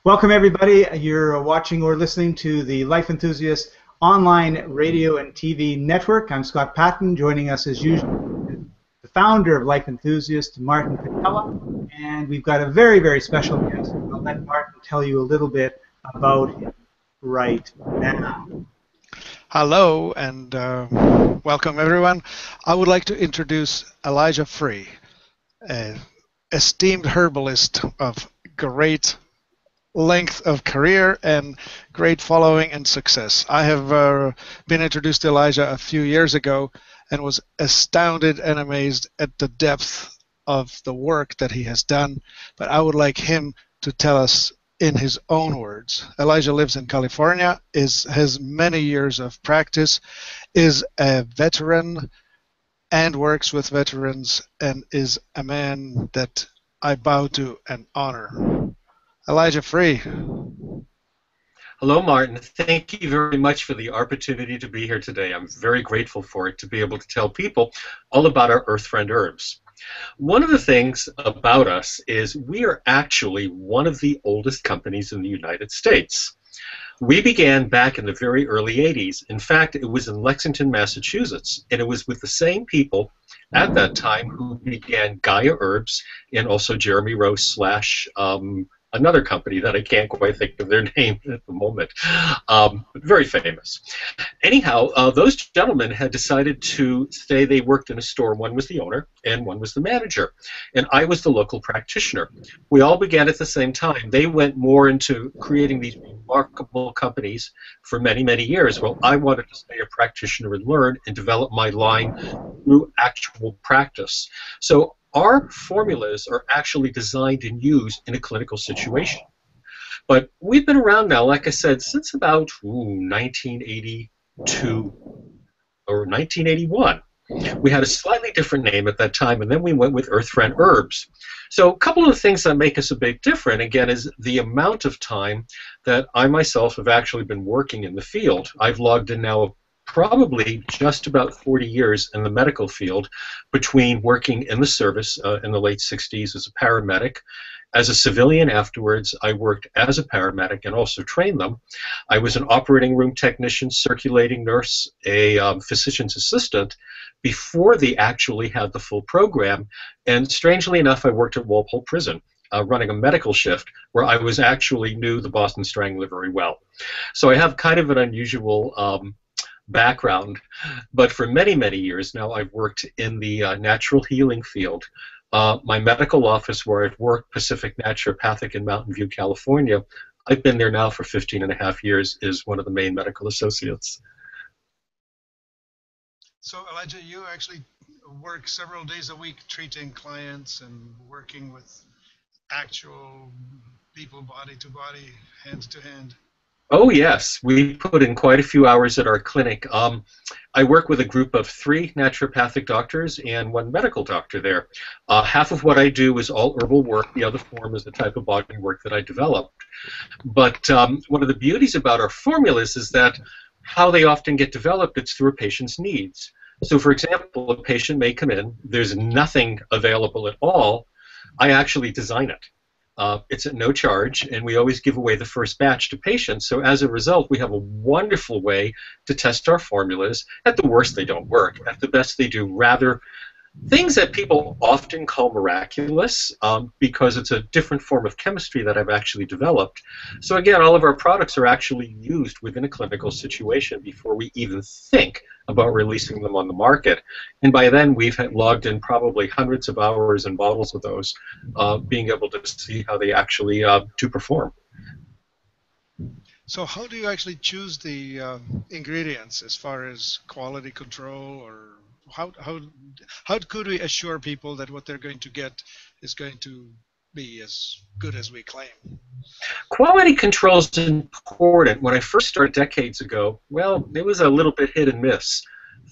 Welcome, everybody. You're watching or listening to the Life Enthusiast online radio and TV network. I'm Scott Patton. Joining us as usual, the founder of Life Enthusiast, Martin Patella. And we've got a very, very special guest. I'll let Martin tell you a little bit about him right now. Hello and welcome everyone. I would like to introduce Elijah Free, an esteemed herbalist of great length of career and great following and success. I have been introduced to Elijah a few years ago and was astounded and amazed at the depth of the work that he has done, but I would like him to tell us in his own words. Elijah lives in California, has many years of practice, is a veteran and works with veterans, and is a man that I bow to and honor. Elijah Free. Hello, Martin. Thank you very much for the opportunity to be here today. I'm very grateful for it, to be able to tell people all about our Earth Friend herbs. One of the things about us is we are actually one of the oldest companies in the United States. We began back in the very early 80s. In fact, it was in Lexington, Massachusetts, and it was with the same people at that time who began Gaia Herbs and also Jeremy Rose / another company that I can't quite think of their name at the moment, very famous. Anyhow, those gentlemen had decided to stay. They worked in a store. One was the owner and one was the manager, and I was the local practitioner. We all began at the same time. They went more into creating these remarkable companies for many, many years. Well, I wanted to stay a practitioner and learn and develop my line through actual practice. So our formulas are actually designed and used in a clinical situation. But we've been around now, like I said, since about 1982 or 1981. We had a slightly different name at that time, and then we went with Earth Friend Herbs. So a couple of the things that make us a bit different, again, is the amount of time that I myself have actually been working in the field. I've logged in now probably just about 40 years in the medical field, between working in the service in the late 60s as a paramedic. As a civilian afterwards, I worked as a paramedic and also trained them. I was an operating room technician, circulating nurse, a physician's assistant, before they actually had the full program. And strangely enough, I worked at Walpole Prison, running a medical shift where I actually knew the Boston Strangler very well. So I have kind of an unusual background, but for many, many years now I've worked in the natural healing field. My medical office, where I've worked, Pacific Naturopathic in Mountain View, California, I've been there now for 15.5 years, is one of the main medical associates. So Elijah, you actually work several days a week treating clients and working with actual people, body to body, hand to hand. Oh yes, we put in quite a few hours at our clinic. I work with a group of 3 naturopathic doctors and 1 medical doctor there. Half of what I do is all herbal work. The other form is the type of body work that I developed. But one of the beauties about our formulas is that how they often get developed, it's through a patient's needs. So for example, a patient may come in, there's nothing available at all. I actually design it. It's at no charge, and we always give away the first batch to patients. So as a result, we have a wonderful way to test our formulas. At the worst, they don't work. At the best, they do rather things that people often call miraculous, because it's a different form of chemistry that I've actually developed. So again, all of our products are actually used within a clinical situation before we even think about releasing them on the market. And by then, we've logged in probably hundreds of hours and bottles of those, being able to see how they actually do perform. So how do you actually choose the ingredients as far as quality control, or how could we assure people that what they're going to get is going to be as good as we claim? Quality control is important. When I first started decades ago, well, it was a little bit hit and miss.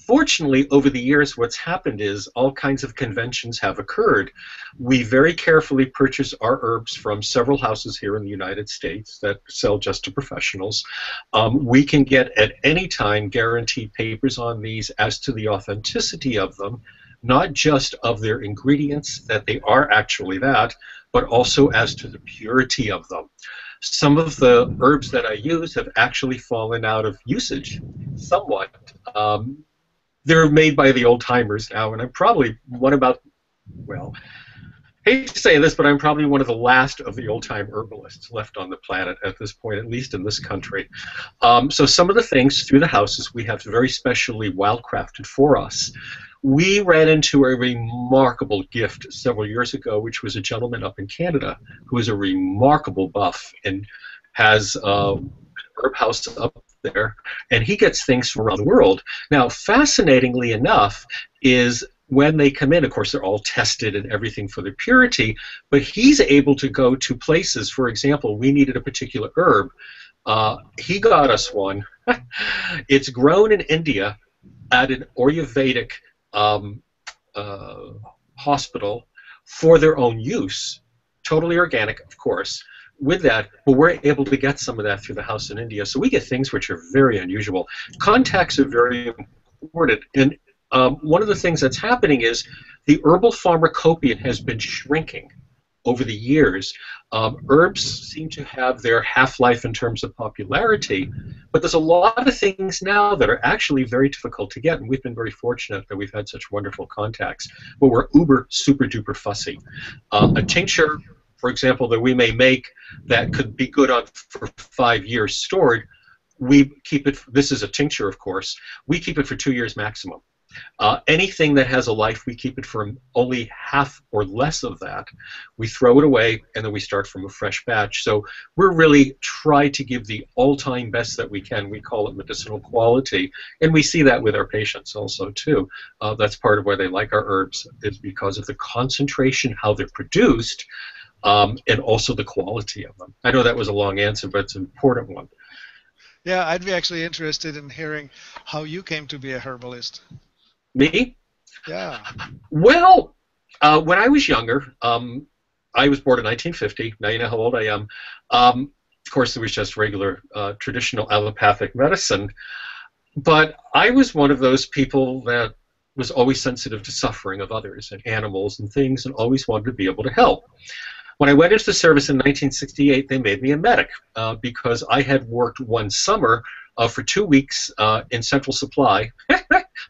Fortunately, over the years, what's happened is all kinds of conventions have occurred. We very carefully purchase our herbs from several houses here in the United States that sell just to professionals. We can get at any time guaranteed papers on these as to the authenticity of them, not just of their ingredients, that they are actually that, but also as to the purity of them. Some of the herbs that I use have actually fallen out of usage somewhat. They're made by the old timers now, and I'm probably one about, well, hate to say this, but I'm probably one of the last of the old-time herbalists left on the planet at this point, at least in this country. So some of the things through the houses we have very specially wildcrafted for us. We ran into a remarkable gift several years ago, which was a gentleman up in Canada who is a remarkable buff and has an herb house up there, and he gets things from around the world. Now, fascinatingly enough, is when they come in, of course, they're all tested and everything for their purity, but he's able to go to places. For example, we needed a particular herb. He got us one. It's grown in India at an Ayurvedic hospital for their own use. Totally organic, of course. With that, but we're able to get some of that through the house in India. So we get things which are very unusual. Contacts are very important. And one of the things that's happening is the herbal pharmacopoeia has been shrinking over the years. Herbs seem to have their half-life in terms of popularity, but there's a lot of things now that are actually very difficult to get, and we've been very fortunate that we've had such wonderful contacts. But we're uber, super-duper fussy. A tincture, for example, that we may make that could be good on for 5 years stored, we keep it, this is a tincture, of course, we keep it for 2 years maximum. Anything that has a life, we keep it for only half or less of that. We throw it away, and then we start from a fresh batch. So we're really trying to give the all-time best that we can. We call it medicinal quality, and we see that with our patients also, too. That's part of why they like our herbs, is because of the concentration, how they're produced, and also the quality of them. I know that was a long answer, but it's an important one. Yeah, I'd be actually interested in hearing how you came to be a herbalist. Me? Yeah. Well, when I was younger, I was born in 1950. Now you know how old I am. Of course, it was just regular traditional allopathic medicine. But I was one of those people that was always sensitive to suffering of others and animals and things, and always wanted to be able to help. When I went into the service in 1968, they made me a medic because I had worked one summer for 2 weeks in Central Supply.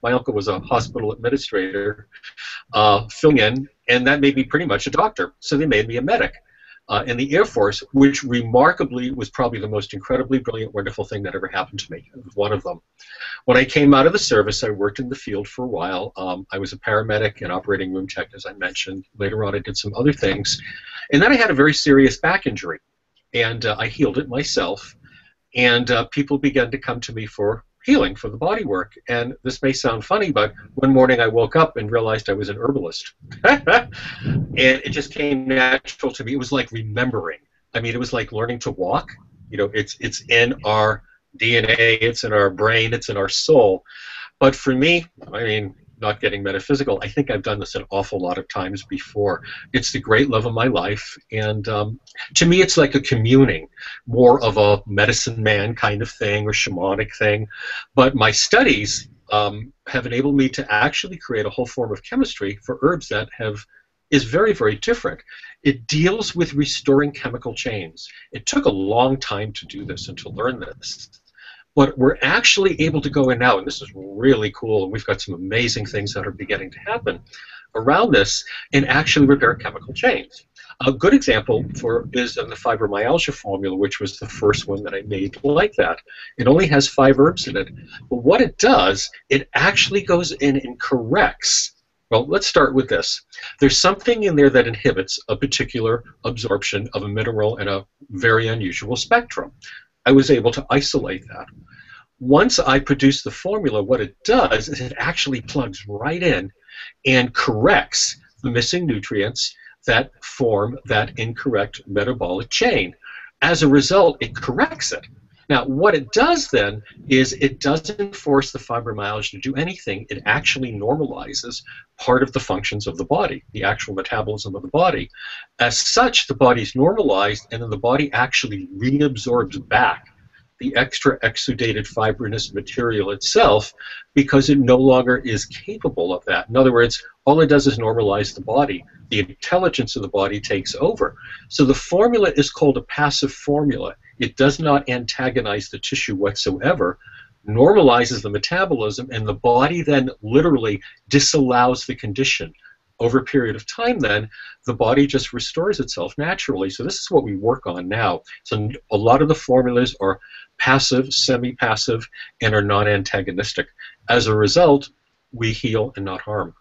My uncle was a hospital administrator, filling in, and that made me pretty much a doctor. So they made me a medic in the Air Force, which remarkably was probably the most incredibly brilliant, wonderful thing that ever happened to me. It was one of them. When I came out of the service, I worked in the field for a while. I was a paramedic and operating room tech, as I mentioned. Later on, I did some other things. And then I had a very serious back injury, and I healed it myself. And people began to come to me for healing, for the body work. And this may sound funny, but one morning I woke up and realized I was an herbalist. And it just came natural to me. It was like remembering. I mean, it was like learning to walk. You know, it's in our DNA, it's in our brain, it's in our soul. But for me, I mean, not getting metaphysical, I think I've done this an awful lot of times before. It's the great love of my life, and to me it's like a communing, more of a medicine man kind of thing or shamanic thing. But my studies have enabled me to actually create a whole form of chemistry for herbs that is very, very different. It deals with restoring chemical chains. It took a long time to do this and to learn this. But we're actually able to go in now, and this is really cool, and we've got some amazing things that are beginning to happen around this, and actually repair chemical chains. A good example is in the fibromyalgia formula, which was the first one that I made like that. It only has 5 herbs in it, but what it does, it actually goes in and corrects. Well, let's start with this. There's something in there that inhibits a particular absorption of a mineral in a very unusual spectrum. I was able to isolate that. Once I produce the formula, what it does is it actually plugs right in and corrects the missing nutrients that form that incorrect metabolic chain. As a result, it corrects it. Now, what it does then is it doesn't force the fibromyalgia to do anything. It actually normalizes part of the functions of the body, the actual metabolism of the body. As such, the body's normalized, and then the body actually reabsorbs back the extra exudated fibrinous material itself because it no longer is capable of that. In other words, all it does is normalize the body. The intelligence of the body takes over. So the formula is called a passive formula. It does not antagonize the tissue whatsoever, normalizes the metabolism, and the body then literally disallows the condition. Over a period of time then, the body just restores itself naturally. So this is what we work on now. So a lot of the formulas are passive, semi-passive, and are non-antagonistic. As a result, we heal and not harm.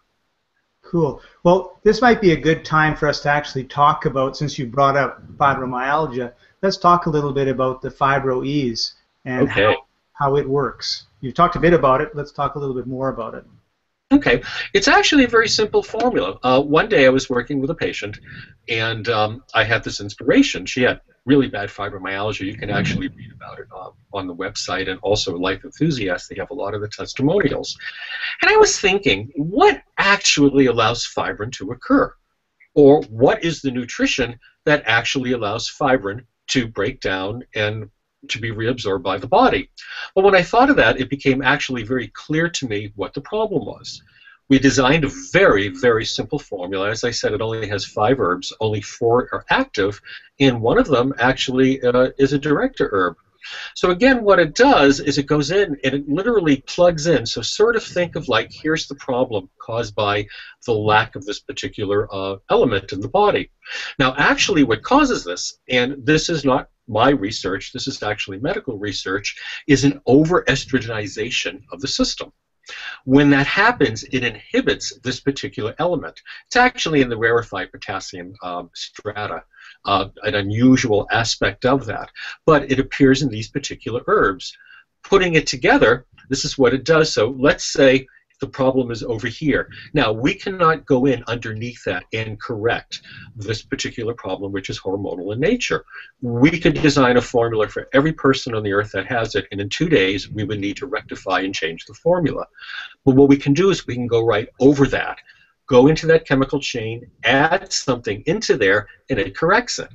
Cool. Well, this might be a good time for us to actually talk about, since you brought up fibromyalgia, let's talk a little bit about the Fibro-Ease and how it works. You've talked a bit about it. Let's talk a little bit more about it. Okay. It's actually a very simple formula. One day I was working with a patient, and I had this inspiration. She had really bad fibromyalgia. You can actually read about it on the website, and also Life Enthusiast. They have a lot of the testimonials. And I was thinking, what actually allows fibrin to occur? Or what is the nutrition that actually allows fibrin to break down and to be reabsorbed by the body? Well, when I thought of that, it became actually very clear to me what the problem was. We designed a very, very simple formula. As I said, it only has 5 herbs, only 4 are active, and one of them actually is a director herb. So again, what it does is it goes in and it literally plugs in. So sort of think of like, here's the problem caused by the lack of this particular element in the body. Now, actually what causes this, and this is not my research, this is actually medical research, is an over-estrogenization of the system. When that happens, it inhibits this particular element. It's actually in the rarefied potassium strata, an unusual aspect of that, but it appears in these particular herbs. Putting it together, this is what it does. So let's say the problem is over here. Now, we cannot go in underneath that and correct this particular problem, which is hormonal in nature. We could design a formula for every person on the earth that has it, and in 2 days, we would need to rectify and change the formula. But what we can do is we can go right over that, go into that chemical chain, add something into there, and it corrects it.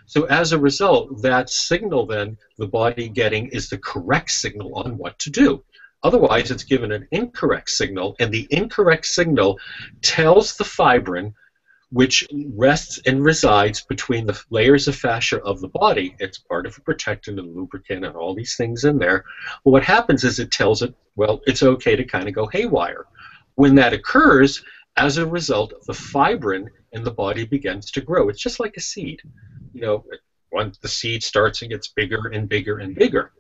So as a result, that signal then the body getting is the correct signal on what to do. Otherwise, it's given an incorrect signal, and the incorrect signal tells the fibrin, which rests and resides between the layers of fascia of the body. It's part of a protectant and lubricant and all these things in there. Well, what happens is it tells it, well, it's okay to kind of go haywire. When that occurs, as a result, the fibrin in the body begins to grow. It's just like a seed. You know, once the seed starts and gets bigger and bigger and bigger.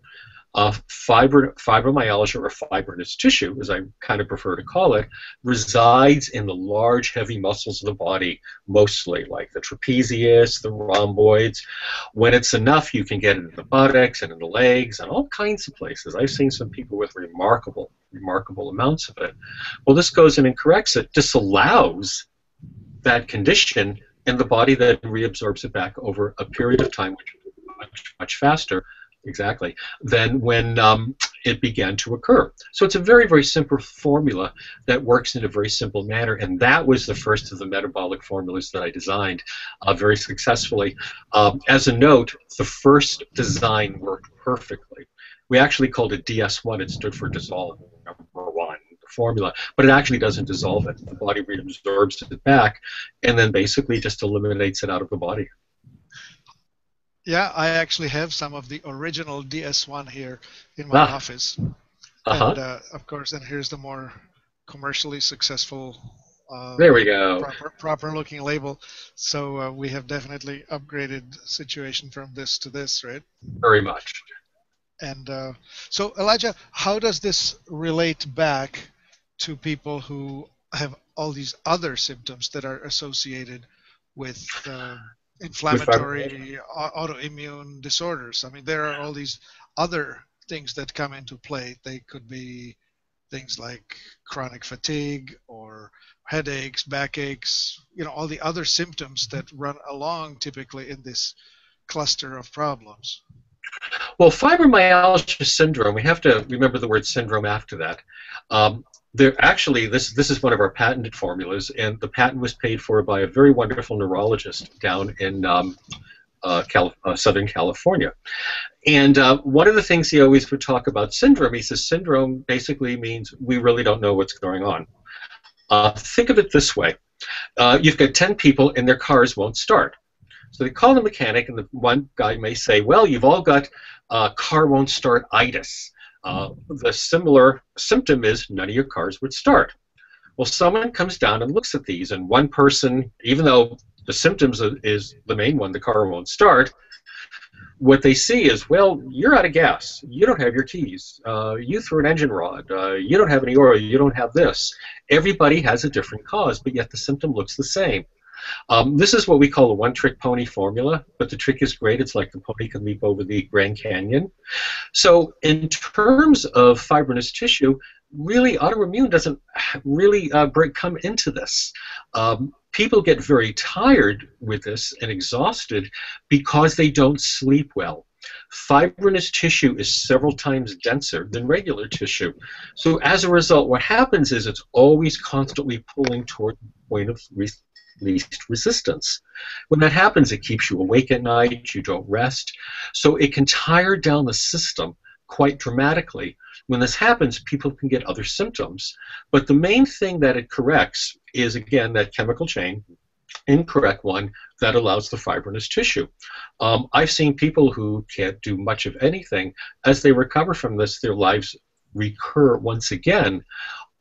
Fibromyalgia, or fibrinous tissue, as I kind of prefer to call it, resides in the large, heavy muscles of the body, mostly, like the trapezius, the rhomboids. When it's enough, you can get it in the buttocks and in the legs and all kinds of places. I've seen some people with remarkable amounts of it. Well, this goes in and corrects it, disallows that condition, and the body then reabsorbs it back over a period of time, which is much, much faster. Exactly, than when it began to occur. So it's a very, very simple formula that works in a very simple manner, and that was the first of the metabolic formulas that I designed very successfully. As a note, the first design worked perfectly. We actually called it DS1. It stood for dissolve, number 1, the formula, but it actually doesn't dissolve it. The body reabsorbs it back and then basically just eliminates it out of the body. Yeah, I actually have some of the original DS1 here in my office. And of course, and here's the more commercially successful, there we go, proper looking label. So we have definitely upgraded the situation from this to this, right? Very much. And so, Elijah, how does this relate back to people who have all these other symptoms that are associated with inflammatory, autoimmune disorders? I mean, there are all these other things that come into play. They could be things like chronic fatigue or headaches, backaches, you know, all the other symptoms that run along typically in this cluster of problems. Well, fibromyalgia syndrome, we have to remember the word syndrome after that. Actually, this is one of our patented formulas, and the patent was paid for by a very wonderful neurologist down in Southern California. And one of the things he always would talk about syndrome, he says syndrome basically means we really don't know what's going on. Think of it this way. You've got 10 people and their cars won't start. So they call the mechanic, and the one guy may say, well, you've all got car won't start itis. The similar symptom is none of your cars would start. Well, someone comes down and looks at these, and one person, even though the symptoms is the main one, the car won't start, what they see is, well, you're out of gas. You don't have your keys. You threw an engine rod. You don't have any oil. You don't have this. Everybody has a different cause, but yet the symptom looks the same. This is what we call a one-trick pony formula, but the trick is great. It's like the pony can leap over the Grand Canyon. So in terms of fibrinous tissue, really autoimmune doesn't really come into this. People get very tired with this and exhausted because they don't sleep well. Fibrinous tissue is several times denser than regular tissue. So as a result, what happens is it's always constantly pulling toward the point of least resistance. When that happens, it keeps you awake at night, you don't rest. So it can tire down the system quite dramatically. When this happens, people can get other symptoms. But the main thing that it corrects is, again, that chemical chain, incorrect one, that allows the fibrinous tissue. I've seen people who can't do much of anything. As they recover from this, their lives recur once again,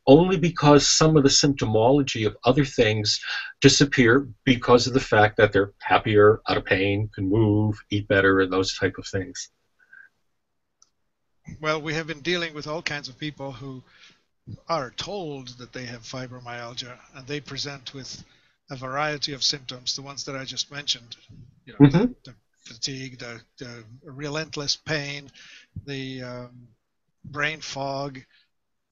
only because some of the symptomology of other things disappear because of the fact that they're happier, out of pain, can move, eat better, and those type of things. Well, we have been dealing with all kinds of people who are told that they have fibromyalgia, and they present with a variety of symptoms, the ones that I just mentioned, you know, the fatigue, the relentless pain, the brain fog,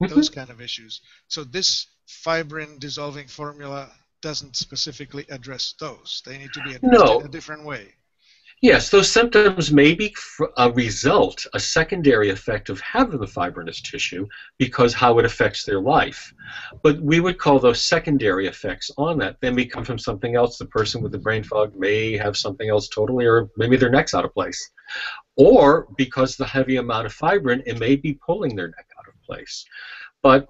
those kind of issues. So this fibrin dissolving formula doesn't specifically address those. They need to be addressed in a different way. Yes, those symptoms may be a secondary effect of having the fibrinous tissue because how it affects their life. But we would call those secondary effects on that. They may come from something else. The person with the brain fog may have something else totally, or maybe their neck's out of place. Or because the heavy amount of fibrin, it may be pulling their neck out of place. But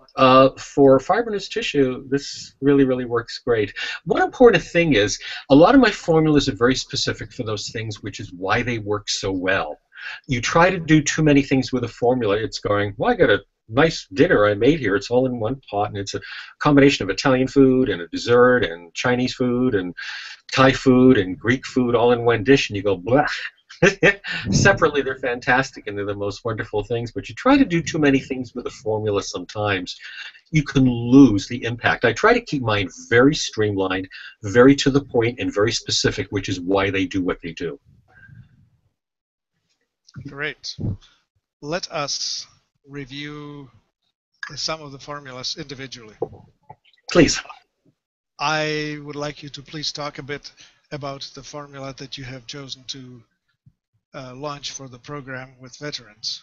for fibrinous tissue, this really, really works great. One important thing is, a lot of my formulas are very specific for those things, which is why they work so well. You try to do too many things with a formula, it's going, well, I got a nice dinner I made here. It's all in one pot, and it's a combination of Italian food and a dessert and Chinese food and Thai food and Greek food all in one dish, and you go, blah. Separately, they're fantastic and they're the most wonderful things, but you try to do too many things with a formula sometimes, you can lose the impact. I try to keep mine very streamlined, very to the point, and very specific, which is why they do what they do. Great. Let us review some of the formulas individually. Please. I would like you to please talk a bit about the formula that you have chosen to launch for the program with veterans,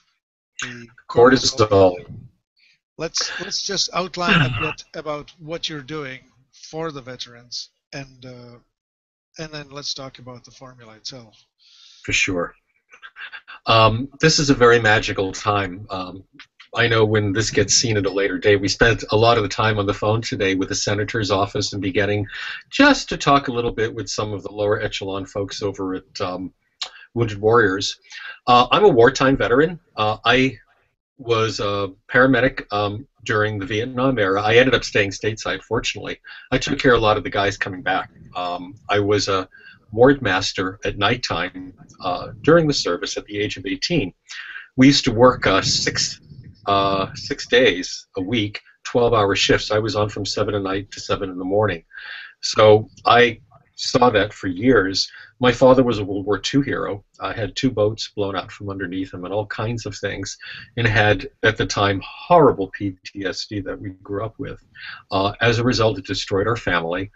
the cortisol. Let's just outline a bit about what you're doing for the veterans, and then let's talk about the formula itself. For sure. This is a very magical time. I know when this gets seen at a later date, we spent a lot of the time on the phone today with the senator's office and beginning just to talk a little bit with some of the lower echelon folks over at Wounded Warriors. I'm a wartime veteran. I was a paramedic during the Vietnam era. I ended up staying stateside, fortunately. I took care of a lot of the guys coming back. I was a ward master at nighttime during the service at the age of 18. We used to work 6 days a week, 12-hour shifts. I was on from 7 at night to 7 in the morning. So I saw that for years. My father was a World War II hero. I had 2 boats blown out from underneath him and all kinds of things, and had, at the time, horrible PTSD that we grew up with. As a result, it destroyed our family.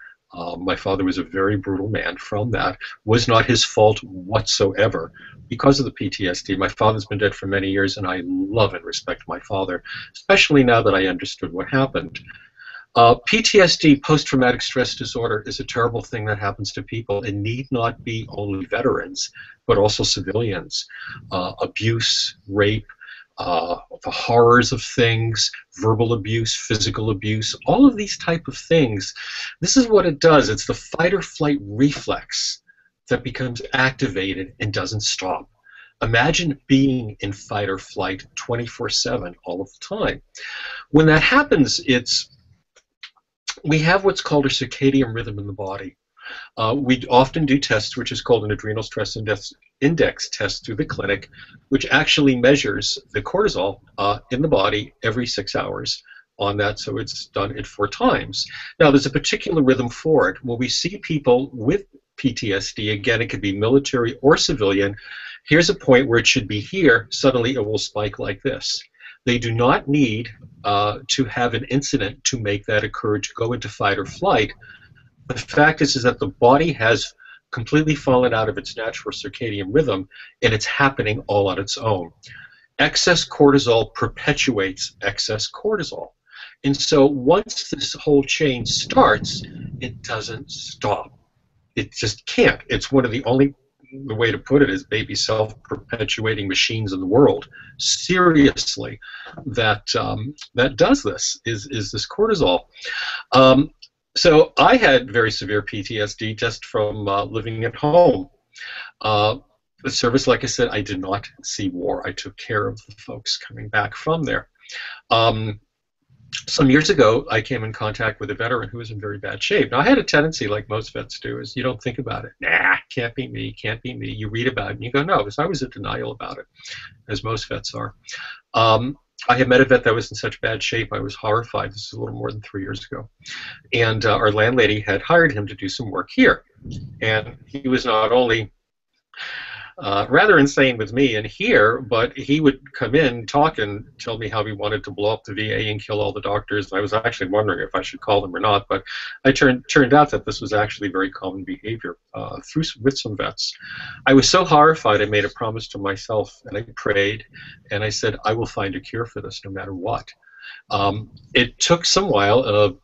My father was a very brutal man. From that, was not his fault whatsoever because of the PTSD. My father's been dead for many years, and I love and respect my father, especially now that I understood what happened. PTSD, post-traumatic stress disorder, is a terrible thing that happens to people. It need not be only veterans, but also civilians. Abuse, rape, the horrors of things, verbal abuse, physical abuse, all of these type of things. This is what it does. It's the fight or flight reflex that becomes activated and doesn't stop. Imagine being in fight or flight 24/7 all of the time. When that happens, we have what's called a circadian rhythm in the body. We often do tests, which is called an adrenal stress index test through the clinic, which actually measures the cortisol in the body every 6 hours on that, so it's done it 4 times. Now, there's a particular rhythm for it. When we see people with PTSD, again, it could be military or civilian, here's a point where it should be here, suddenly it will spike like this. They do not need to have an incident to make that occur, to go into fight or flight. The fact is that the body has completely fallen out of its natural circadian rhythm, and it's happening all on its own. Excess cortisol perpetuates excess cortisol. And so once this whole chain starts, it doesn't stop. It just can't. It's one of the only, the way to put it is, maybe self-perpetuating machines in the world, seriously, that that does this, is this cortisol. So I had very severe PTSD just from living at home. The service, like I said, I did not see war. I took care of the folks coming back from there. Some years ago, I came in contact with a veteran who was in very bad shape. Now, I had a tendency, like most vets do, is you don't think about it. Nah, can't be me, can't be me. You read about it and you go, no, because I was in denial about it, as most vets are. I had met a vet that was in such bad shape, I was horrified. This is a little more than 3 years ago. And our landlady had hired him to do some work here. And he was not only rather insane with me in here, but he would come in, talk, and tell me how he wanted to blow up the VA and kill all the doctors. And I was actually wondering if I should call them or not, but I turned out that this was actually very common behavior with some vets. I was so horrified, I made a promise to myself, and I prayed, and I said, I will find a cure for this no matter what. It took some while.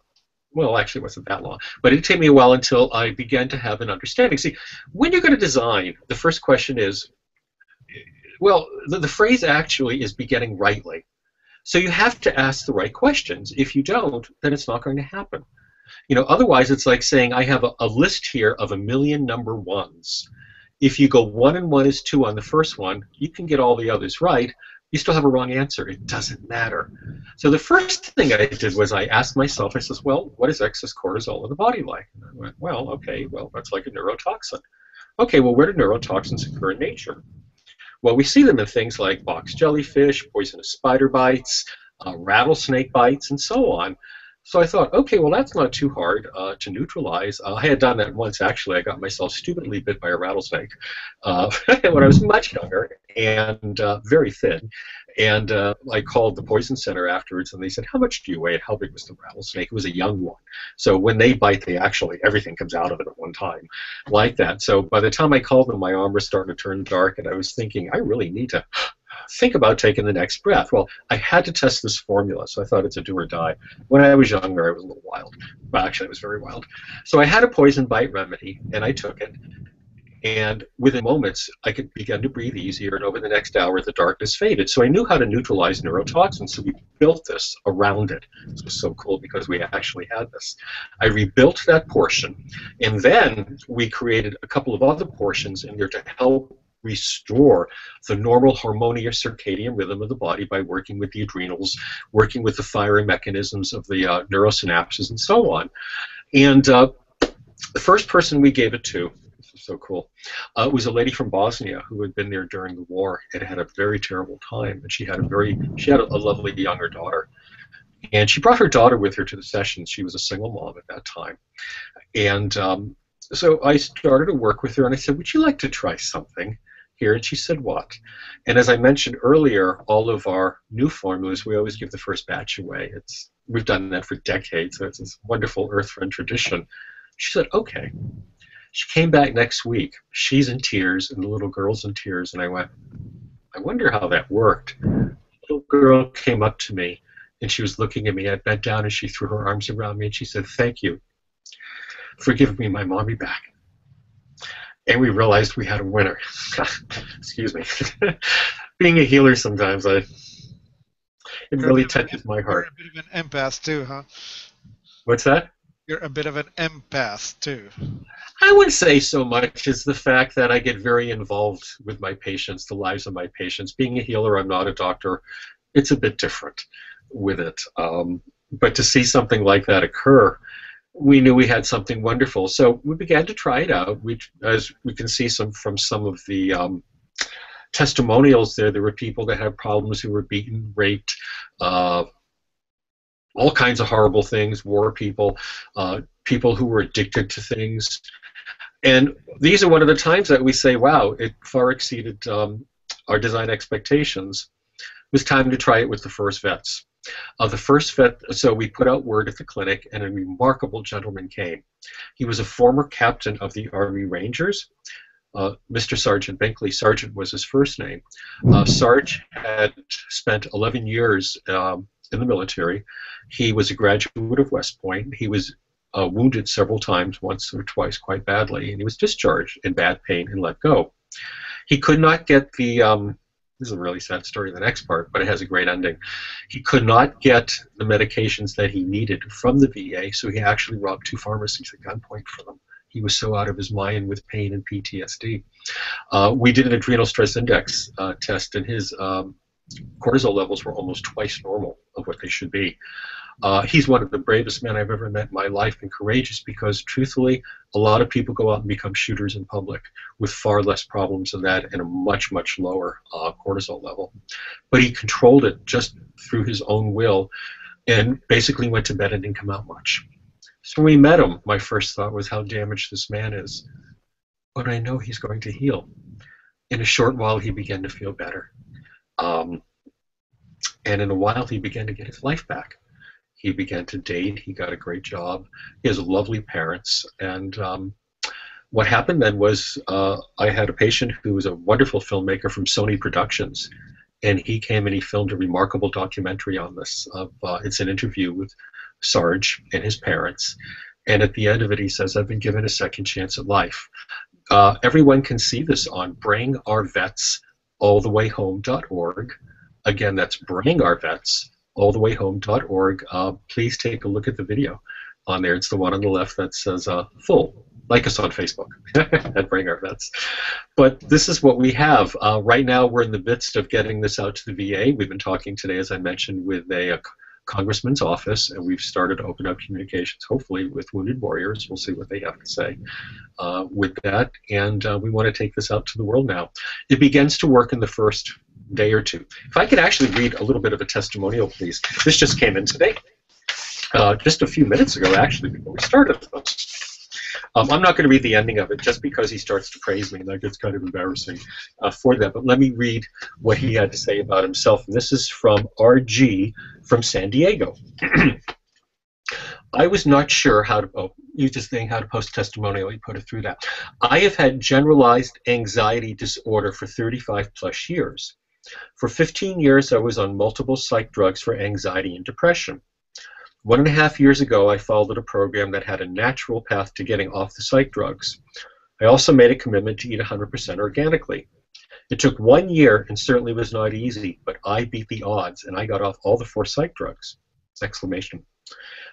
Well, actually, it wasn't that long, but it took me a while until I began to have an understanding. See, when you're going to design, the first question is, well, the phrase actually is beginning rightly. So you have to ask the right questions. If you don't, then it's not going to happen. You know, otherwise it's like saying, I have a list here of 1,000,000 number ones. If you go 1 and 1 is 2 on the first one, you can get all the others right. You still have a wrong answer. It doesn't matter. So the first thing I did was I asked myself, I says, well, what is excess cortisol in the body like? And I went, well, okay, well, that's like a neurotoxin. Okay, well, where do neurotoxins occur in nature? Well, we see them in things like box jellyfish, poisonous spider bites, rattlesnake bites, and so on. So I thought, okay, well, that's not too hard to neutralize. I had done that once, actually. I got myself stupidly bit by a rattlesnake when I was much younger and very thin. And I called the poison center afterwards, and they said, how much do you weigh and how big was the rattlesnake? It was a young one. So when they bite, everything comes out of it at one time, like that. So by the time I called them, my arm was starting to turn dark, and I was thinking, I really need to think about taking the next breath. Well, I had to test this formula, so I thought it's a do or die. When I was younger, I was a little wild. Well, actually, I was very wild. So I had a poison bite remedy, and I took it. And within moments, I could begin to breathe easier, and over the next hour, the darkness faded. So I knew how to neutralize neurotoxins, so we built this around it. This was so cool because we actually had this. I rebuilt that portion, and then we created a couple of other portions in there to help restore the normal hormonal or circadian rhythm of the body by working with the adrenals, working with the firing mechanisms of the neurosynapses, and so on. And the first person we gave it to, this is so cool, was a lady from Bosnia who had been there during the war and had a very terrible time. And she had a lovely younger daughter. And she brought her daughter with her to the sessions. She was a single mom at that time. And so I started to work with her, and I said, would you like to try something here? And she said, what? And as I mentioned earlier, all of our new formulas, we always give the first batch away. We've done that for decades, so it's this wonderful Earth Friend tradition. She said, okay. She came back next week. She's in tears, and the little girl's in tears, and I went, I wonder how that worked. The little girl came up to me, and she was looking at me. I bent down and she threw her arms around me and she said, "Thank you for giving me my mommy back." And we realized we had a winner. Excuse me. Being a healer sometimes, it really touches my heart. You're a bit of an empath too, huh? What's that? You're a bit of an empath too. I wouldn't say so much as the fact that I get very involved with my patients, the lives of my patients. Being a healer, I'm not a doctor. It's a bit different with it. But to see something like that occur, we knew we had something wonderful. So we began to try it out. As we can see from some of the testimonials there were people that had problems who were beaten, raped, all kinds of horrible things, war people, people who were addicted to things. And these are one of the times that we say, wow, it far exceeded our design expectations. It was time to try it with the first vets. The first vet, so we put out word at the clinic, and a remarkable gentleman came. He was a former captain of the Army Rangers, Mr. Sergeant Binkley. Sergeant was his first name. Sarge had spent 11 years in the military. He was a graduate of West Point. He was wounded several times, once or twice quite badly, and he was discharged in bad pain and let go. He could not get the this is a really sad story, the next part, but it has a great ending. He could not get the medications that he needed from the VA, so he actually robbed 2 pharmacies at gunpoint for them. He was so out of his mind with pain and PTSD. We did an adrenal stress index test, and his cortisol levels were almost twice normal of what they should be. He's one of the bravest men I've ever met in my life, and courageous, because truthfully, a lot of people go out and become shooters in public with far less problems than that and a much, much lower cortisol level. But he controlled it just through his own will and basically went to bed and didn't come out much. So when we met him, my first thought was how damaged this man is. But I know he's going to heal. In a short while, he began to feel better. And in a while, he began to get his life back. He began to date. He got a great job. He has lovely parents. And what happened then was I had a patient who was a wonderful filmmaker from Sony Productions, and he came and he filmed a remarkable documentary on this. It's an interview with Sarge and his parents. And at the end of it, he says, "I've been given a second chance at life." Everyone can see this on bringourvetsallthewayhome.org. Again, that's bringourvetsallthewayhome.org. Please take a look at the video on there. It's the one on the left that says full. Like us on Facebook at Bring Our Vets. But this is what we have. Right now, we're in the midst of getting this out to the VA. We've been talking today, as I mentioned, with a congressman's office, and we've started to open up communications, hopefully, with Wounded Warriors. We'll see what they have to say with that. And we want to take this out to the world now. It begins to work in the first day or two. If I could actually read a little bit of a testimonial, please. This just came in today, just a few minutes ago, actually, before we started this. I'm not going to read the ending of it just because he starts to praise me, and that gets kind of embarrassing for them. But let me read what he had to say about himself. And this is from RG from San Diego. I was not sure how to use this thing, how to post a testimonial. He put it through that. I have had generalized anxiety disorder for 35 plus years. For 15 years, I was on multiple psych drugs for anxiety and depression. 1.5 years ago, I followed a program that had a natural path to getting off the psych drugs. I also made a commitment to eat 100% organically. It took 1 year and certainly was not easy, but I beat the odds and I got off all the 4 psych drugs! Exclamation.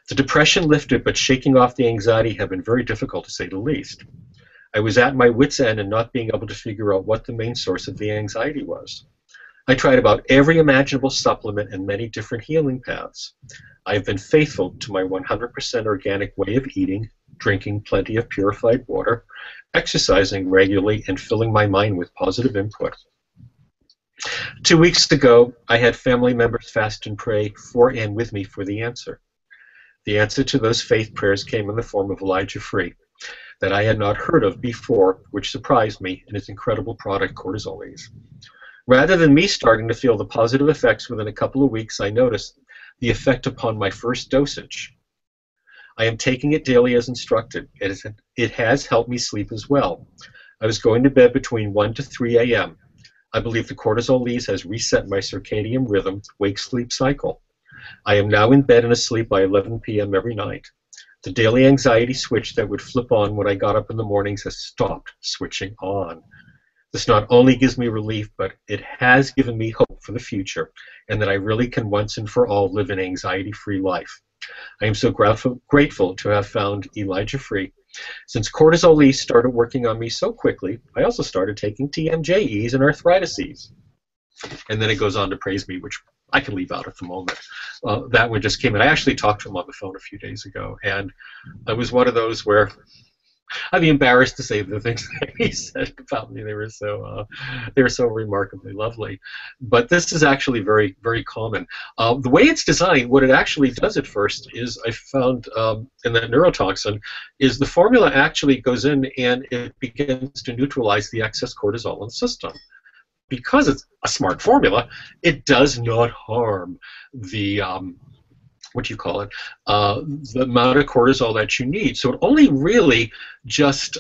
The depression lifted, but shaking off the anxiety had been very difficult, to say the least. I was at my wit's end and not being able to figure out what the main source of the anxiety was. I tried about every imaginable supplement and many different healing paths. I have been faithful to my 100% organic way of eating, drinking plenty of purified water, exercising regularly, and filling my mind with positive input. 2 weeks ago, I had family members fast and pray for and with me for the answer. The answer to those faith prayers came in the form of Elijah Free, that I had not heard of before, which surprised me in its incredible product, Cortisolase. Rather than me starting to feel the positive effects within a couple of weeks, I noticed the effect upon my first dosage. I am taking it daily as instructed. It has helped me sleep as well. I was going to bed between 1 to 3 a.m. I believe the Cortisolase has reset my circadian rhythm, wake-sleep cycle. I am now in bed and asleep by 11 p.m. every night. The daily anxiety switch that would flip on when I got up in the mornings has stopped switching on. This not only gives me relief, but it has given me hope for the future, and that I really can once and for all live an anxiety-free life. I am so grateful to have found Elijah Free. Since cortisol E started working on me so quickly, I also started taking TMJEs and arthritis-E's. And then it goes on to praise me, which I can leave out at the moment. That one just came in. I actually talked to him on the phone a few days ago, and it was one of those where I'd be embarrassed to say the things that he said about me. They were so remarkably lovely. But this is actually very, very common. The way it's designed, what it actually does at first is I found in that neurotoxin is the formula actually goes in and it begins to neutralize the excess cortisol in the system. Because it's a smart formula, it does not harm the the amount of cortisol that you need. So it only really just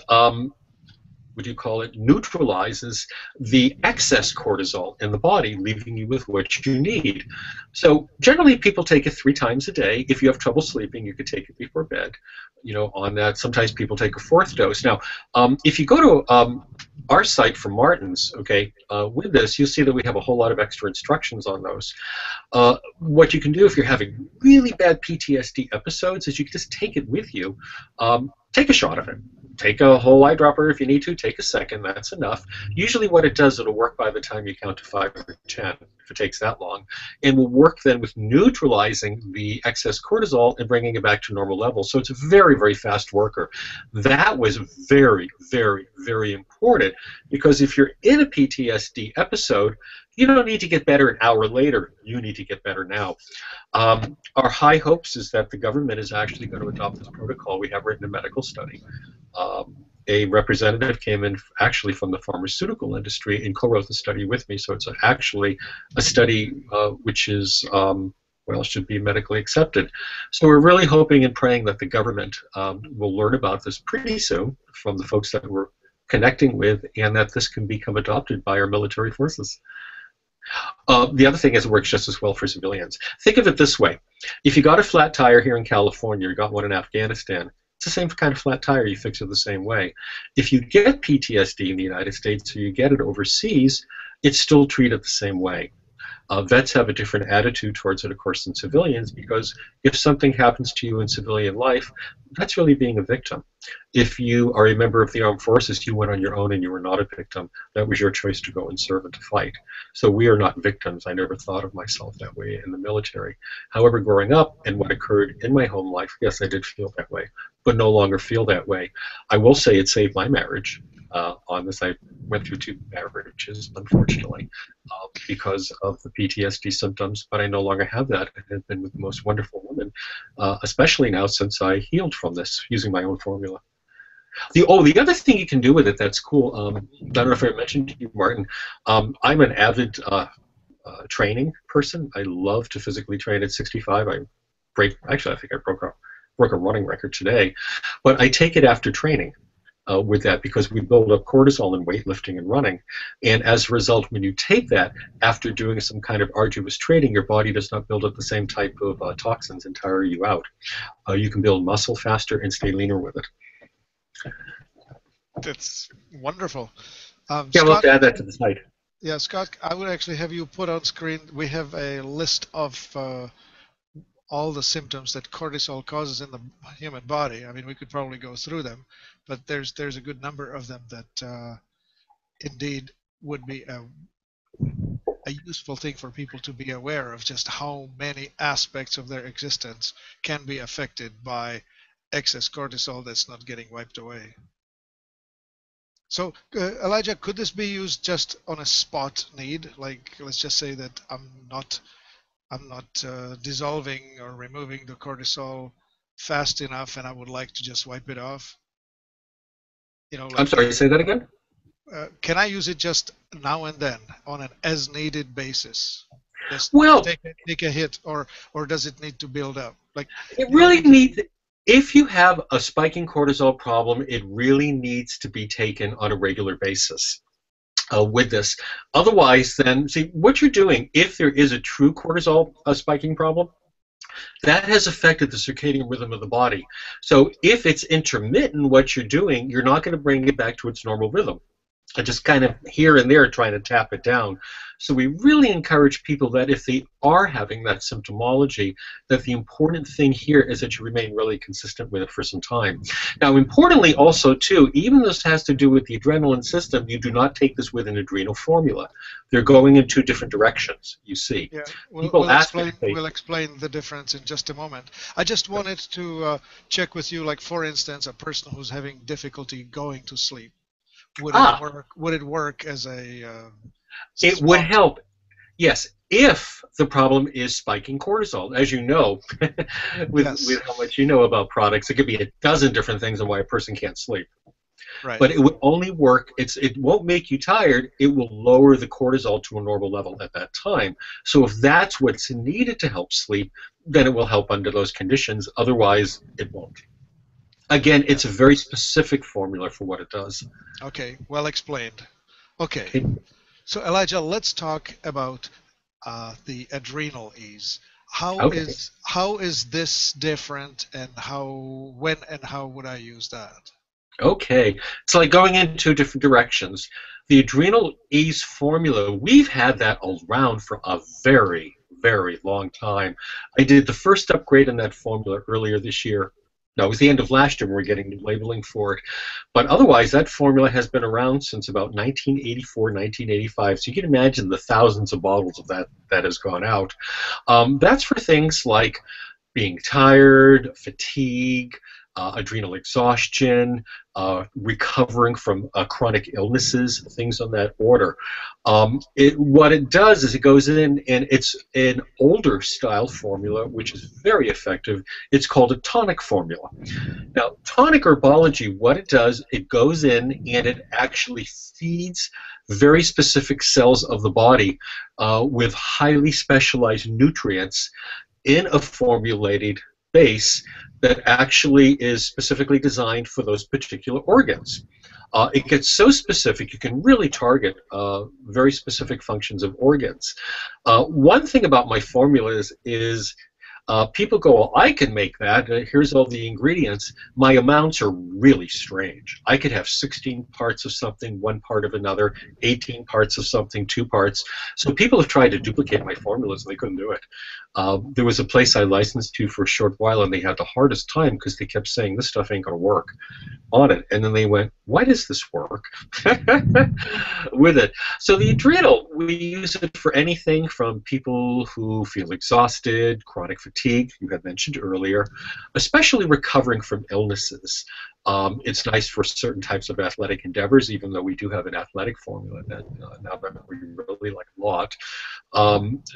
neutralizes the excess cortisol in the body, leaving you with what you need. So generally people take it 3 times a day. If you have trouble sleeping, you could take it before bed. On that, sometimes people take a 4th dose. Now, if you go to our site for Martin's, with this, you'll see that we have a whole lot of extra instructions on those. What you can do if you're having really bad PTSD episodes is you can just take it with you. Take a shot of it. Take a whole eyedropper if you need to. Take a second. That's enough. Usually what it does, it'll work by the time you count to 5 or 10, if it takes that long. And will work then with neutralizing the excess cortisol and bringing it back to normal levels. So it's a very, very fast worker. That was very, very, very important because if you're in a PTSD episode, you don't need to get better an hour later. You need to get better now. Our high hopes is that the government is actually going to adopt this protocol. We have written a medical study. A representative came in actually from the pharmaceutical industry and co-wrote the study with me. So it's actually a study which is, should be medically accepted. So we're really hoping and praying that the government will learn about this pretty soon from the folks that we're connecting with, and that this can become adopted by our military forces. The other thing is it works just as well for civilians. Think of it this way. If you got a flat tire here in California, you got one in Afghanistan, it's the same kind of flat tire. You fix it the same way. If you get PTSD in the United States or you get it overseas, it's still treated the same way. Vets have a different attitude towards it, of course, than civilians, because if something happens to you in civilian life, that's really being a victim. If you are a member of the armed forces, you went on your own and you were not a victim. That was your choice to go and serve and to fight. So we are not victims. I never thought of myself that way in the military. However, growing up and what occurred in my home life, yes, I did feel that way, but no longer feel that way. I will say it saved my marriage. On this, I went through 2 marriages, unfortunately, because of the PTSD symptoms, but I no longer have that. I have been with the most wonderful woman, especially now since I healed from this using my own formula. The other thing you can do with it that's cool, I don't know if I mentioned to you, Martin, I'm an avid training person. I love to physically train at 65. I think I broke a running record today, but I take it after training. With that, because we build up cortisol in weightlifting and running, and as a result, when you take that after doing some kind of arduous training, your body does not build up the same type of toxins and tire you out. You can build muscle faster and stay leaner with it. That's wonderful. Yeah, Scott, we'll have to add that to the site. Yeah, Scott, I would actually have you put on screen. We have a list of all the symptoms that cortisol causes in the human body. I mean, we could probably go through them, but there's a good number of them that indeed would be a useful thing for people to be aware of, just how many aspects of their existence can be affected by excess cortisol that's not getting wiped away. So, Elijah, could this be used just on a spot need? Like, let's just say that I'm not dissolving or removing the cortisol fast enough, and I would like to just wipe it off. Like, I'm sorry, say that again? Can I use it just now and then on an as-needed basis? Just take a hit, or does it need to build up? Like, it really needs. If you have a spiking cortisol problem, it really needs to be taken on a regular basis. With this. Otherwise, then, see, what you're doing, if there is a true cortisol spiking problem, that has affected the circadian rhythm of the body. So if it's intermittent, what you're doing, you're not going to bring it back to its normal rhythm. Just kind of here and there trying to tap it down. So we really encourage people that if they are having that symptomology, that the important thing here is that you remain really consistent with it for some time. Now, importantly also, too, even though this has to do with the adrenaline system, you do not take this with an adrenal formula. They're going in two different directions, you see. Yeah, we'll explain the difference in just a moment. I just wanted to check with you, like, for instance, a person who's having difficulty going to sleep. Would it work? Would it work as a? It would help, yes, if the problem is spiking cortisol. As you know, with how much you know about products, it could be a dozen different things on why a person can't sleep. Right. But it would only work. It won't make you tired. It will lower the cortisol to a normal level at that time. So if that's what's needed to help sleep, then it will help under those conditions. Otherwise, it won't. Again, it's a very specific formula for what it does. Okay, well explained. Okay, so Elijah, let's talk about the adrenal ease. How is this different, and when and how would I use that? Okay, it's like going in two different directions. The adrenal ease formula, we've had that around for a very, very long time. I did the first upgrade in that formula earlier this year. No, it was the end of last year when we were getting new labeling for it. But otherwise, that formula has been around since about 1984, 1985. So you can imagine the thousands of bottles of that has gone out. That's for things like being tired, fatigue, adrenal exhaustion, recovering from chronic illnesses, things on that order. What it does is it goes in, and it's an older style formula, which is very effective. It's called a tonic formula. Now, tonic herbology, what it does, it goes in and it actually feeds very specific cells of the body with highly specialized nutrients in a formulated base that actually is specifically designed for those particular organs. It gets so specific, you can really target very specific functions of organs. One thing about my formulas is people go, well, I can make that. Here's all the ingredients. My amounts are really strange. I could have 16 parts of something, 1 part of another, 18 parts of something, 2 parts. So people have tried to duplicate my formulas, and they couldn't do it. There was a place I licensed to for a short while, and they had the hardest time because they kept saying, this stuff ain't going to work on it. And then they went, why does this work with it? So the adrenal, we use it for anything from people who feel exhausted, chronic fatigue, you had mentioned earlier, especially recovering from illnesses. It's nice for certain types of athletic endeavors, even though we do have an athletic formula that now we really like a lot.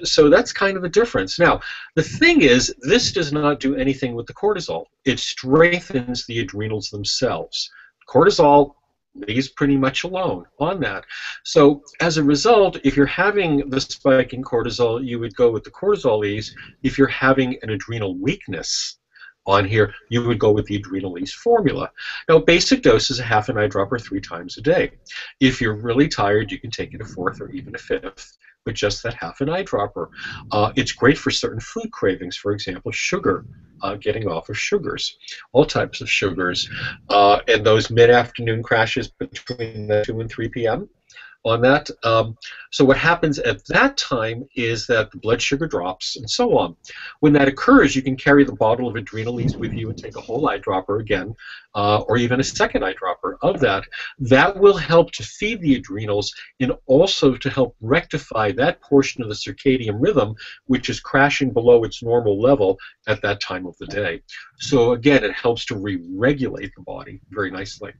So that's kind of the difference. Now, the thing is, this does not do anything with the cortisol. It strengthens the adrenals themselves. Cortisol leaves pretty much alone on that. So as a result, if you're having the spike in cortisol, you would go with the cortisol ease. If you're having an adrenal weakness on here, you would go with the adrenal ease formula. Now, basic dose is a half an eyedropper 3 times a day. If you're really tired, you can take it a 4th or even a 5th, with just that half an eyedropper. It's great for certain food cravings, for example, sugar, getting off of sugars, all types of sugars, and those mid-afternoon crashes between 2 and 3 p.m. on that. So what happens at that time is that the blood sugar drops and so on. When that occurs, you can carry the bottle of Adrenalise with you and take a whole eyedropper again, or even a second eyedropper of that. That will help to feed the adrenals and also to help rectify that portion of the circadian rhythm which is crashing below its normal level at that time of the day. So again, it helps to re-regulate the body very nicely.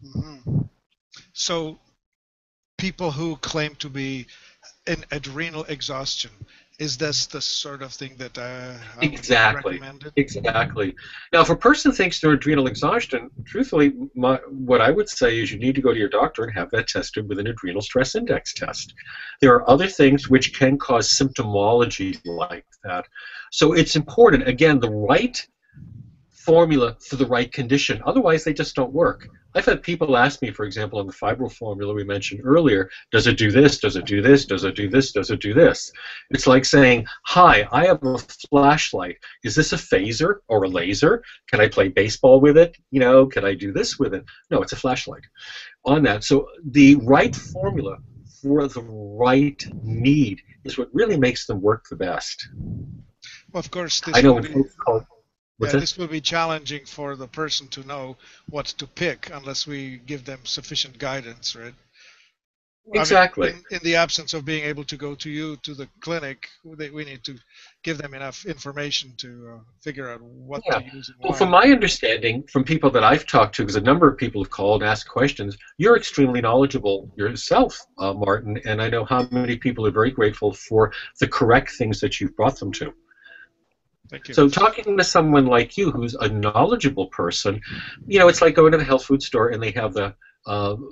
Mm-hmm. So people who claim to be in adrenal exhaustion, is this the sort of thing that exactly. Exactly. Now, if a person thinks they're adrenal exhaustion, truthfully, what I would say is you need to go to your doctor and have that tested with an adrenal stress index test. There are other things which can cause symptomology like that. So it's important, again, the right formula for the right condition. Otherwise, they just don't work. I've had people ask me, for example, on the fibro formula we mentioned earlier, does it do this, does it do this, does it do this, does it do this? It's like saying, hi, I have a flashlight. Is this a phaser or a laser? Can I play baseball with it? You know, can I do this with it? No, it's a flashlight on that. So the right formula for the right need is what really makes them work the best. Well, of course, I know when folks call. this will be challenging for the person to know what to pick unless we give them sufficient guidance, right? Exactly. I mean, in the absence of being able to go to the clinic, we need to give them enough information to figure out what to use and why. Well, from my understanding, from people that I've talked to, because a number of people have called and asked questions, you're extremely knowledgeable yourself, Martin, and I know how many people are very grateful for the correct things that you've brought them to. Thank you. So talking to someone like you who's a knowledgeable person, you know, it's like going to the health food store and they have the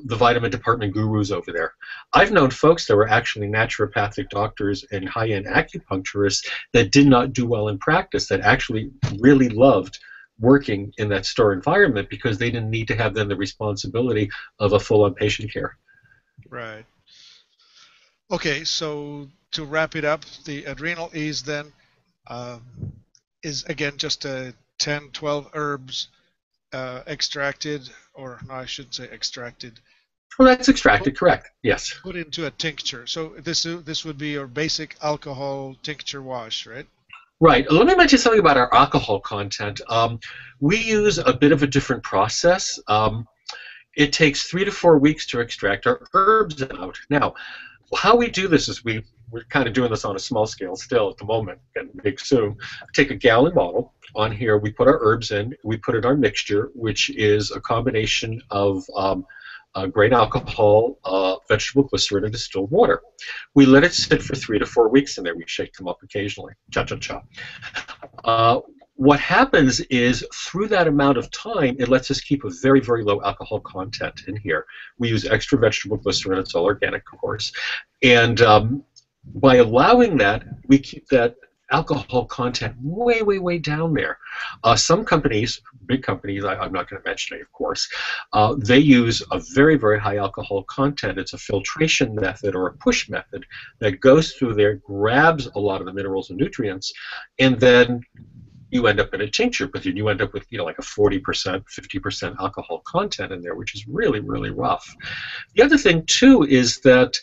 vitamin department gurus over there. I've known folks that were actually naturopathic doctors and high-end acupuncturists that did not do well in practice, that actually really loved working in that store environment because they didn't need to have then the responsibility of a full-on patient care. Right. Okay, so to wrap it up, the adrenal ease then is again just a 10, 12 herbs extracted, or no, I shouldn't say extracted. Well, that's extracted, correct? Yes. Put into a tincture. So this would be your basic alcohol tincture wash, right? Right. Let me mention something about our alcohol content. We use a bit of a different process. It takes 3 to 4 weeks to extract our herbs out. Now, how we do this is we're kind of doing this on a small scale still at the moment, getting big soon. Take a gallon bottle. On here, we put our herbs in. We put in our mixture, which is a combination of grain alcohol, vegetable glycerin, and distilled water. We let it sit for 3 to 4 weeks in there. We shake them up occasionally. Cha-cha-cha. What happens is, through that amount of time, it lets us keep a very, very low alcohol content in here. We use extra vegetable glycerin. It's all organic, of course. And by allowing that, we keep that alcohol content way, way, way down there. Some companies, big companies, I'm not going to mention any, of course, they use a very, very high alcohol content. It's a filtration method or a push method that goes through there, grabs a lot of the minerals and nutrients, and then you end up in a tincture, but then you end up with, you know, like a 40%, 50% alcohol content in there, which is really, really rough. The other thing, too, is that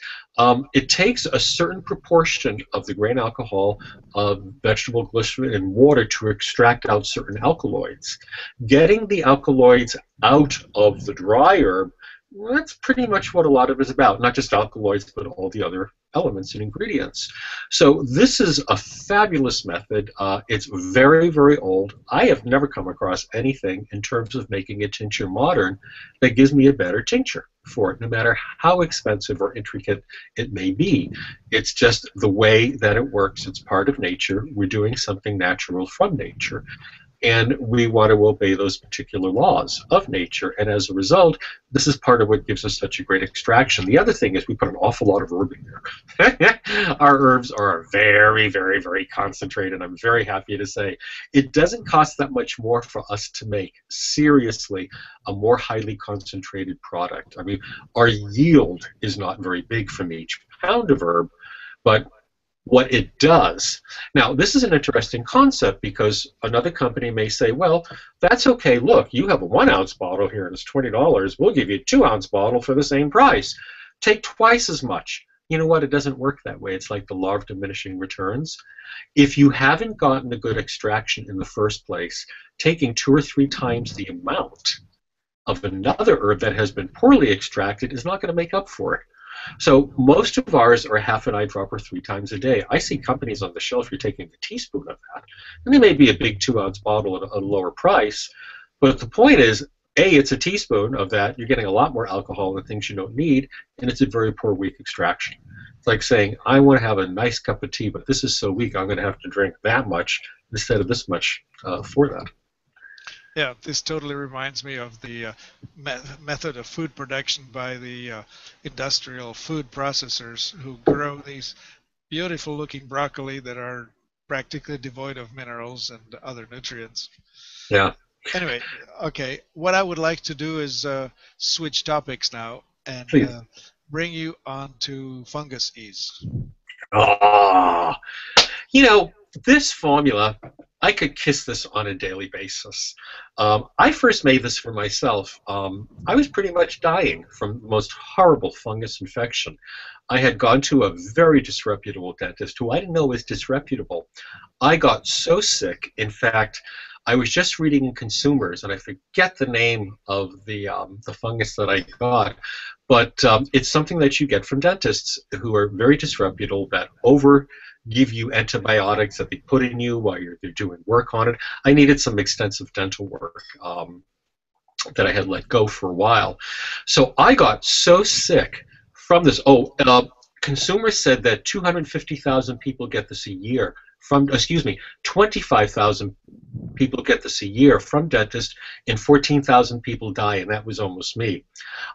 it takes a certain proportion of the grain alcohol, vegetable glycerin, and water to extract out certain alkaloids. Getting the alkaloids out of the dry herb, well, that's pretty much what a lot of it is about, not just alkaloids, but all the other elements and ingredients. So this is a fabulous method. It's very, very old. I have never come across anything in terms of making a tincture modern that gives me a better tincture for it, no matter how expensive or intricate it may be. It's just the way that it works. It's part of nature. We're doing something natural from nature. And we want to obey those particular laws of nature. And as a result, this is part of what gives us such a great extraction. The other thing is we put an awful lot of herb in there. Our herbs are very, very, very concentrated. I'm very happy to say it doesn't cost that much more for us to make, seriously, a more highly concentrated product. I mean, our yield is not very big from each pound of herb, but what it does. Now, this is an interesting concept because another company may say, well, that's okay. Look, you have a 1 ounce bottle here and it's $20. We'll give you a 2 ounce bottle for the same price. Take twice as much. You know what? It doesn't work that way. It's like the law of diminishing returns. If you haven't gotten a good extraction in the first place, taking 2 or 3 times the amount of another herb that has been poorly extracted is not going to make up for it. So most of ours are half an eyedropper 3 times a day. I see companies on the shelf, you're taking a teaspoon of that. And they may be a big 2 ounce bottle at a lower price. But the point is, A, it's a teaspoon of that. You're getting a lot more alcohol and things you don't need. And it's a very poor, weak extraction. It's like saying, I want to have a nice cup of tea, but this is so weak, I'm going to have to drink that much instead of this much for that. Yeah, this totally reminds me of the method of food production by the industrial food processors who grow these beautiful looking broccoli that are practically devoid of minerals and other nutrients. Yeah. Anyway, okay. What I would like to do is switch topics now and Please. bring you on to fungus ease. Ah, you know, this formula, I could kiss this on a daily basis. I first made this for myself. I was pretty much dying from the most horrible fungus infection. I had gone to a very disreputable dentist who I didn't know was disreputable. I got so sick. In fact, I was just reading in Consumers, and I forget the name of the fungus that I got, but it's something that you get from dentists who are very disreputable, that over give you antibiotics that they put in you while they're doing work on it. I needed some extensive dental work that I had let go for a while. So I got so sick from this. Consumers said that 250,000 people get this a year from, 25,000 people get this a year from dentists, and 14,000 people die, and that was almost me.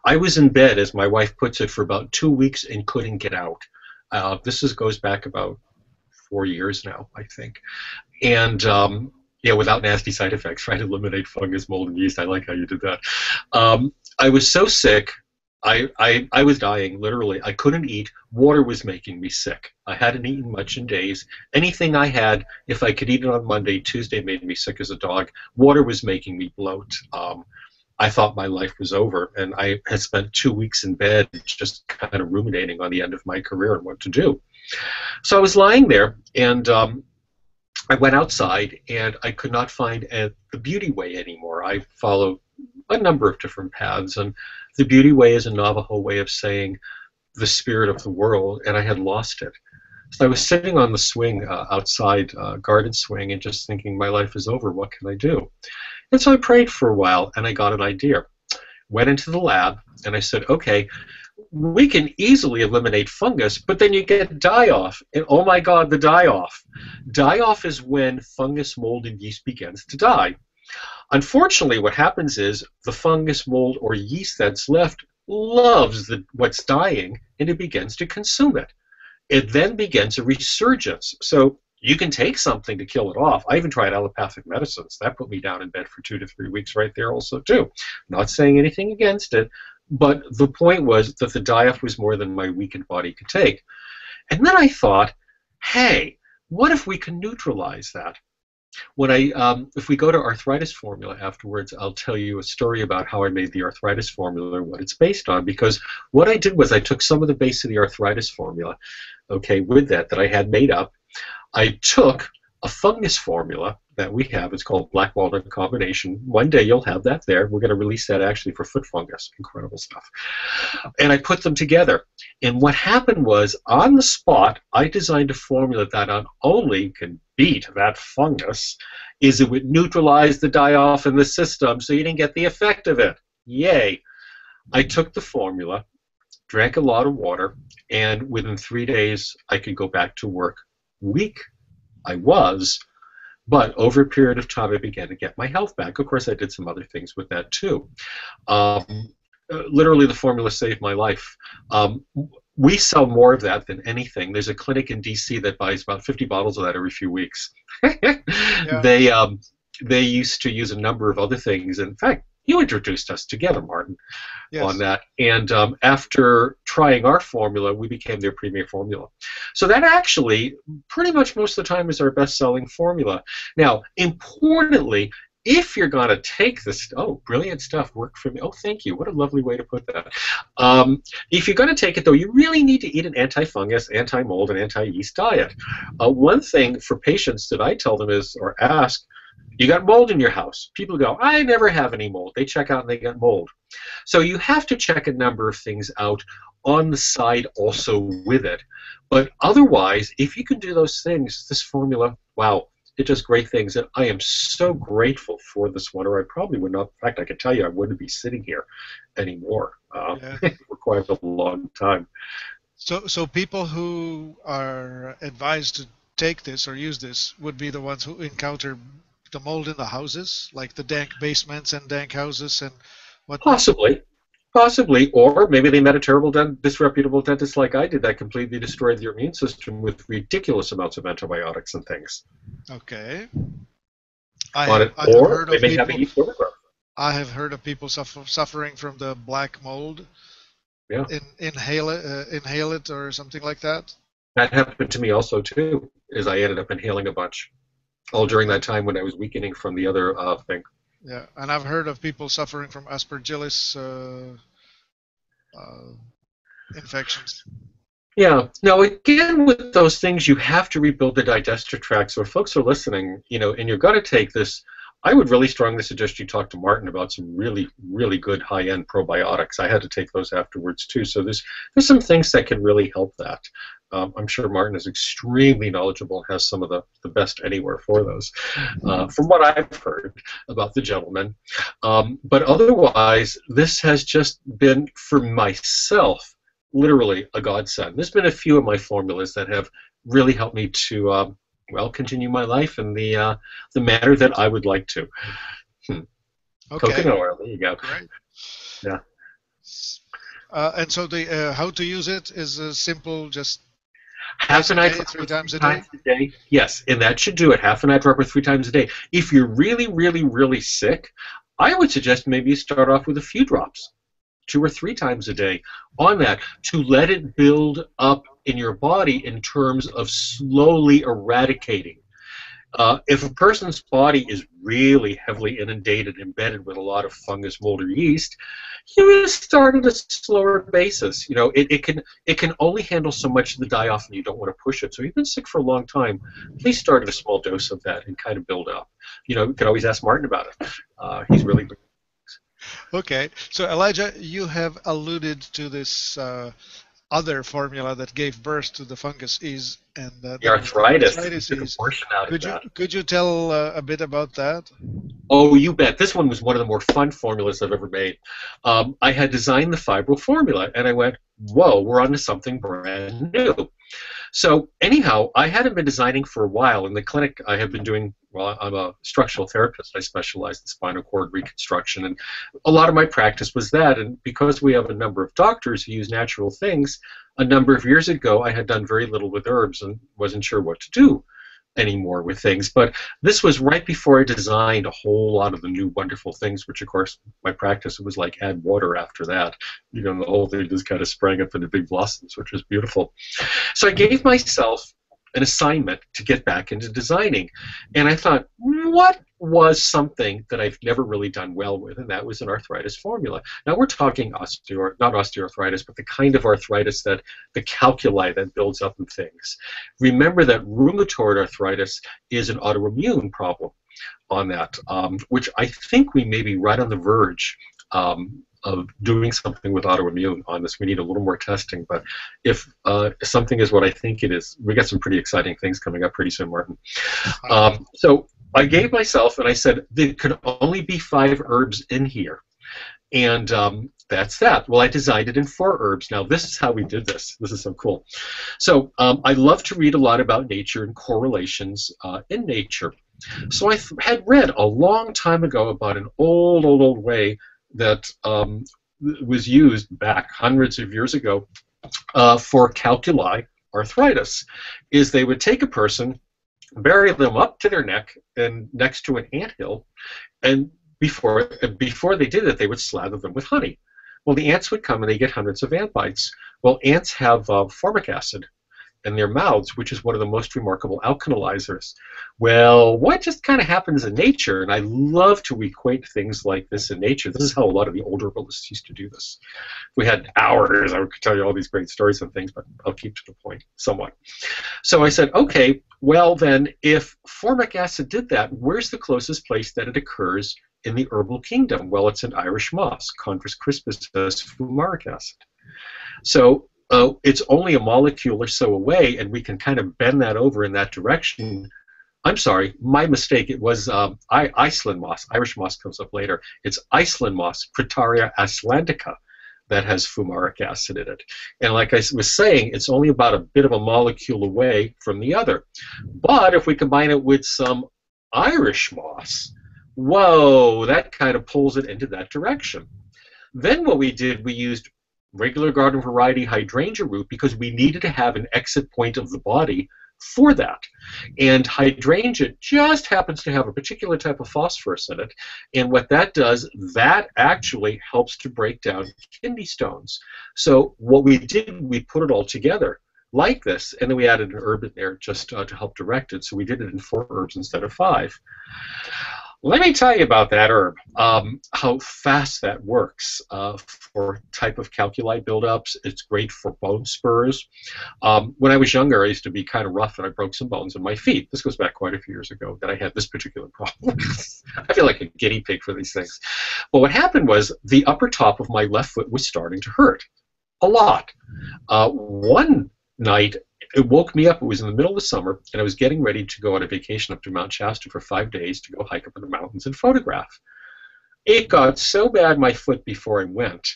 I was in bed, as my wife puts it, for about 2 weeks and couldn't get out. Goes back about 4 years now, I think. And yeah, without nasty side effects, trying to eliminate fungus, mold, and yeast. I like how you did that. I was so sick. I was dying, literally. I couldn't eat. Water was making me sick. I hadn't eaten much in days. Anything I had, if I could eat it on Monday, Tuesday made me sick as a dog. Water was making me bloat. I thought my life was over, and I had spent 2 weeks in bed just kind of ruminating on the end of my career and what to do. So I was lying there, and I went outside, and I could not find the beauty way anymore. I follow a number of different paths, and the beauty way is a Navajo way of saying the spirit of the world, and I had lost it. So I was sitting on the swing outside, garden swing, and just thinking, my life is over, what can I do? And so I prayed for a while, and I got an idea. Went into the lab, and I said, okay, we can easily eliminate fungus, but then you get die-off. And oh my God, the die-off. Die-off is when fungus, mold, and yeast begins to die. Unfortunately, what happens is the fungus, mold, or yeast that's left loves what's dying, and it begins to consume it. It then begins a resurgence. So you can take something to kill it off. I even tried allopathic medicines. That put me down in bed for 2 to 3 weeks right there also, too. Not saying anything against it, but the point was that the die-off was more than my weakened body could take. And then I thought, hey, what if we can neutralize that? When if we go to arthritis formula afterwards, I'll tell you a story about how I made the arthritis formula and what it's based on. Because what I did was I took some of the base of the arthritis formula, okay, with that I had made up. I took a fungus formula that we have. It's called black walnut combination. One day you'll have that there. We're going to release that actually for foot fungus. Incredible stuff. And I put them together. And what happened was, on the spot, I designed a formula that not only can beat that fungus, is it would neutralize the die-off in the system so you didn't get the effect of it. Yay. I took the formula, drank a lot of water, and within 3 days I could go back to work. Weak I was, but over a period of time I began to get my health back. Of course, I did some other things with that too. Literally, the formula saved my life. We sell more of that than anything. There's a clinic in DC that buys about 50 bottles of that every few weeks. Yeah. They used to use a number of other things. In fact, you introduced us together, Martin, yes, on that. And after trying our formula, we became their premier formula. So that actually, pretty much most of the time, is our best-selling formula. Now, importantly, if you're going to take this, oh, brilliant stuff, worked for me. Oh, thank you. What a lovely way to put that. If you're going to take it, though, you really need to eat an anti-fungus, anti-mold, and anti-yeast diet. One thing for patients that I tell them is, or ask, you got mold in your house. People go, I never have any mold. They check out and they get mold. So you have to check a number of things out on the side also with it. But otherwise, if you can do those things, this formula, wow, it does great things. And I am so grateful for this one, or I probably would not. In fact, I can tell you I wouldn't be sitting here anymore for quite a long time. So people who are advised to take this or use this would be the ones who encounter the mold in the houses, like the dank basements and dank houses and what? Possibly, or maybe they met a terrible, disreputable dentist like I did that completely destroyed their immune system with ridiculous amounts of antibiotics and things. Okay. on it, I have or heard they of may have a people. yeast overgrowth. I have heard of people suffering from the black mold. Yeah, Inhale it or something like that. that happened to me also too. Is I ended up inhaling a bunch all during Okay. that time when I was weakening from the other thing. Yeah, and I've heard of people suffering from Aspergillus uh, infections. Yeah. Now, again, with those things, you have to rebuild the digestive tract. So if folks are listening, and you're going to take this, I would really strongly suggest you talk to Martin about some really, really good high-end probiotics. I had to take those afterwards, too. So there's some things that can really help that. I'm sure Martin is extremely knowledgeable and has some of the best anywhere for those, from what I've heard about the gentleman. But otherwise, this has just been, for myself, literally a godsend. There's been a few of my formulas that have really helped me to, continue my life in the manner that I would like to. Okay. Coconut oil, there you go. Great. Yeah. And so the how to use it is simple, just Half an eye day, dropper 3 times a times a day. Yes, and that should do it. Half an eye dropper 3 times a day. If you're really, really, really sick, I would suggest maybe you start off with a few drops, 2 or 3 times a day on that, to let it build up in your body in terms of slowly eradicating. If a person's body is really heavily inundated, embedded with a lot of fungus, mold, or yeast, you start at a slower basis. It can only handle so much of the die-off, and you don't want to push it. So if you've been sick for a long time, please start at a small dose of that and kind of build up. You can always ask Martin about it. He's really good. Okay, so Elijah, you have alluded to this other formula that gave birth to the fungus ease and The arthritis. Took a ease. portion out of that. Could you tell a bit about that? Oh, you bet. This one was one of the more fun formulas I've ever made. I had designed the fibro formula, and I went, whoa, we're onto something brand new. So anyhow, I hadn't been designing for a while. In the clinic, I have been doing, well, I'm a structural therapist. I specialize in spinal cord reconstruction, and a lot of my practice was that. And because we have a number of doctors who use natural things, a number of years ago, I had done very little with herbs and wasn't sure what to do anymore with things. But this was right before I designed a whole lot of the new wonderful things, which of course my practice, it was like add water after that. The whole thing just kind of sprang up into big blossoms, which was beautiful. So I gave myself an assignment to get back into designing, and I thought, what was something that I've never really done well with, and that was an arthritis formula. Not osteoarthritis, but the kind of arthritis that the calculi that builds up in things. Remember that rheumatoid arthritis is an autoimmune problem on that, which I think we may be right on the verge of doing something with autoimmune on this. We need a little more testing, but if something is what I think it is, we got some pretty exciting things coming up pretty soon, Martin. So I gave myself, and I said, there could only be 5 herbs in here. And that's that. Well, I designed it in 4 herbs. Now, this is how we did this. This is so cool. So I love to read a lot about nature and correlations in nature. So I had read a long time ago about an old way that was used back hundreds of years ago for calculi arthritis. Is they would take a person, bury them up to their neck and next to an anthill, and before they did it, they would slather them with honey. Well, the ants would come and they get hundreds of ant bites. Well, ants have formic acid in their mouths, which is one of the most remarkable alkalizers. Well, what just kind of happens in nature, and I love to equate things like this in nature. This is how a lot of the older herbalists used to do this. If we had hours, I could tell you all these great stories and things, but I'll keep to the point somewhat. So I said, okay, well then, if formic acid did that, where's the closest place that it occurs in the herbal kingdom? Well, it's an Irish moss. Chondrus crispus has fumaric acid. So it's only a molecule or so away, and we can kind of bend that over in that direction. I'm sorry, my mistake. It was Iceland moss. Irish moss comes up later. It's Iceland moss, Pretaria icelandica, that has fumaric acid in it. And like I was saying, it's only about a bit of a molecule away from the other. But if we combine it with some Irish moss, whoa, that kind of pulls it into that direction. Then what we did, we used regular garden variety hydrangea root because we needed to have an exit point of the body for that. And hydrangea just happens to have a particular type of phosphorus in it, and what that does, that actually helps to break down kidney stones. So what we did, we put it all together like this, and then we added an herb in there just to help direct it. So we did it in 4 herbs instead of 5. Let me tell you about that herb, how fast that works for type of calculi buildups. It's great for bone spurs. When I was younger, I used to be kind of rough, and I broke some bones in my feet. This goes back quite a few years ago that I had this particular problem. I feel like a guinea pig for these things. But what happened was the upper top of my left foot was starting to hurt a lot. One night, it woke me up. It was in the middle of the summer, and I was getting ready to go on a vacation up to Mount Shasta for 5 days to go hike up in the mountains and photograph. It got so bad, my foot, before I went,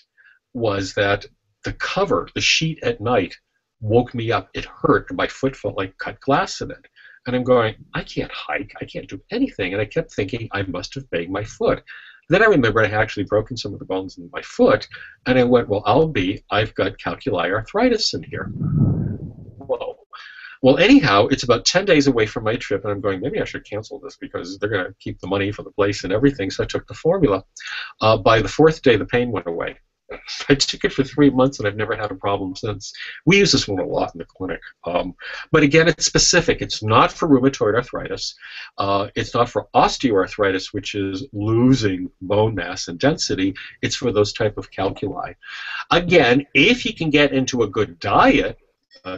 was that the cover, the sheet at night, woke me up. It hurt, and my foot felt like cut glass in it. And I'm going, I can't hike. I can't do anything. And I kept thinking I must have banged my foot. Then I remembered I had actually broken some of the bones in my foot, and I went, well, I've got calculi arthritis in here. Whoa. Well, anyhow, it's about 10 days away from my trip, and I'm going, maybe I should cancel this because they're going to keep the money for the place and everything. So I took the formula. By the 4th day, the pain went away. I took it for 3 months, and I've never had a problem since. We use this one a lot in the clinic. But again, it's specific. It's not for rheumatoid arthritis. It's not for osteoarthritis, which is losing bone mass and density. It's for those type of calculi. Again, if you can get into a good diet,